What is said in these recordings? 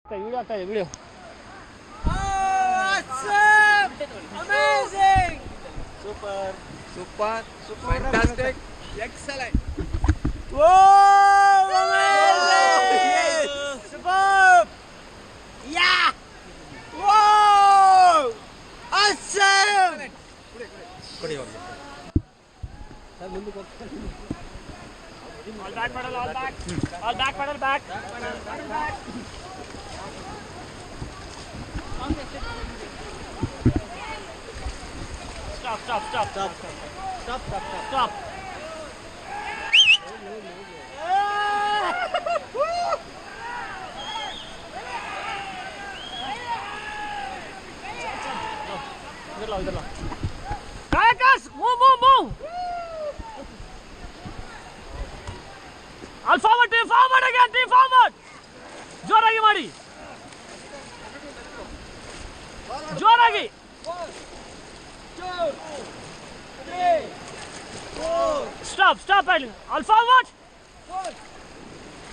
Video ಆಗ್ತಾ ಇದೆ video. Awesome! Amazing! Super. Fantastic! Excellent! Whoa! Amazing! Superb! Yeah! Whoa! Awesome! All back pedal, all back. All back pedal, back. Stop. इधर लो. Kayakers, move. All forward, team forward again, team forward. ಜೋರಾಗಿ ಮಾಡಿ. ಜೋರಾಗಿ. 1, 2, 3, 4. Stop pedaling. All forward. 1,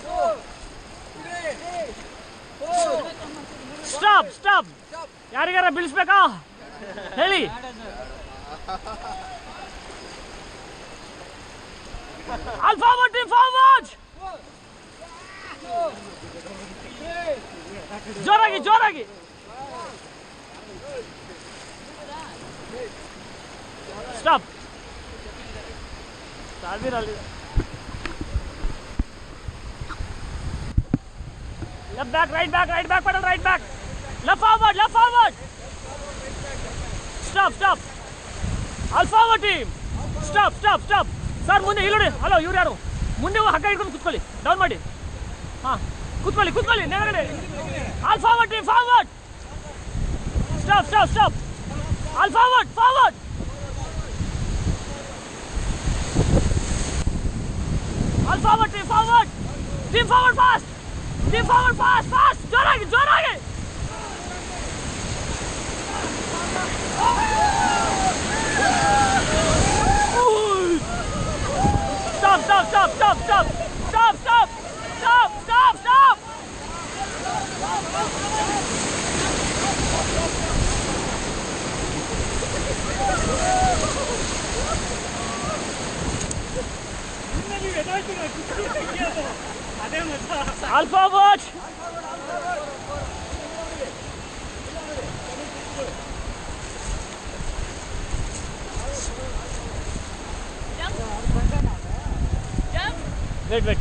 2, 3, 4. Stop. ಯಾರಿಗಾರ ಬೀಳಿಸ್ಬೇಕಾ ಹೇಳಿ. All forward, team forward. 1, 2, 3. ಜೋರಾಗಿ. Stop. ಸಾವಿರಲ್ಲಿ. Left back, right back, pedal, right back. Left forward. Stop. All forward team. Stop. Sir, ಮುಂದೆ ಇಲ್ಲಿ ನೋಡಿ. Hello, ಇವ್ರು ಯಾರು? ಮುಂದೆ ಹಗ್ಗ ಹಿಡ್ಕೊಂಡು ಕೂತ್ಕೊಳ್ಳಿ. ಡೌನ್ ಮಾಡಿ. ಹಾಂ, ಕೂತ್ಕೊಳ್ಳಿ. ನೆಲಗಡೆ. All forward team, forward. Stop. All forward. All forward, team forward. Team forward fast. Jorage. Stop. All forward. Jump. Wait.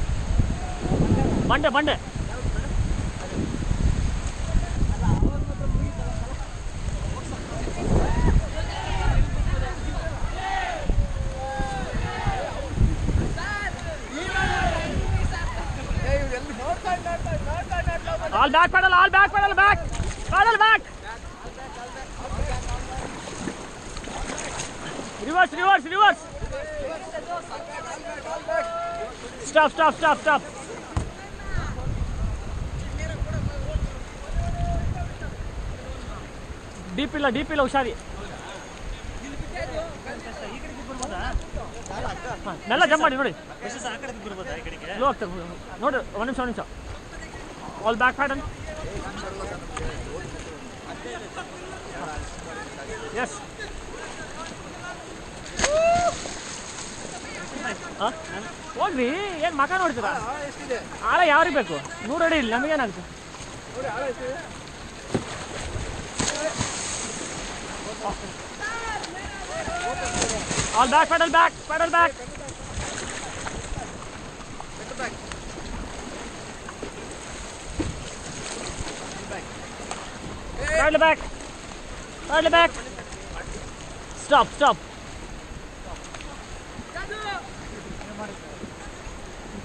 Monday. All back pedal, back. Pedal back. Reverse. Stop. Deep ಇಲ್ಲ ಹುಷಾರಿ. ನೆಲ್ಲ jump ಮಾಡಿ ನೋಡಿ. Low ಆಗ್ತಾರೆ ನೋಡಿ. ಒಂದು ನಿಮಿಷ. All back pedal. Yes. ಹೋಗ್ರಿ, ಏನು ಮಕ ನೋಡ್ತೀರಾ? ಆಳ ಯಾರಿಗೆ ಬೇಕು? 100 ಅಡಿ ಇಲ್ಲ, ನಮಗೇನಾಗುತ್ತೆ? All back pedal, back. Pedal back. Stop.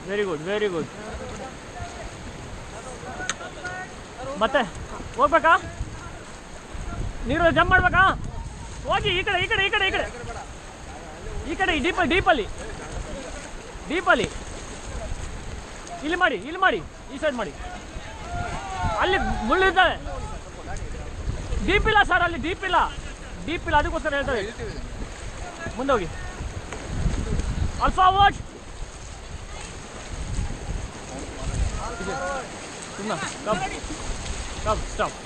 Very good. ಮತ್ತೆ ಹೋಗ್ಬೇಕಾ? ನೀರು ಜಂಪ್ ಮಾಡ್ಬೇಕಾ? ಹೋಗಿ ಈ ಕಡೆ ಡೀಪಲ್ಲಿ ಇಲ್ಲಿ ಮಾಡಿ ಈ ಸೈಡ್ ಮಾಡಿ. ಅಲ್ಲಿ ಮುಳ್ಳಿರ್ತವೆ. ಡೀಪ್ ಇಲ್ಲ ಸರ್, ಅಲ್ಲಿ ಡೀಪ್ ಇಲ್ಲ, ಅದಕ್ಕೋಸ್ಕರ ಹೇಳ್ತಾರೆ. ಮುಂದೆ ಹೋಗಿ. All forward. Come. Stop stop.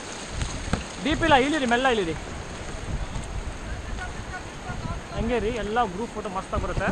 Deep ಇಲ್ಲ, ಇಳಿರಿ, ಮೆಲ್ಲ ಇಳಿರಿ. ಹಂಗೆ ರೀ, ಎಲ್ಲ ಗ್ರೂಪ್ ಫೋಟೋ ಮಸ್ತಾಗಿ ಬರುತ್ತೆ.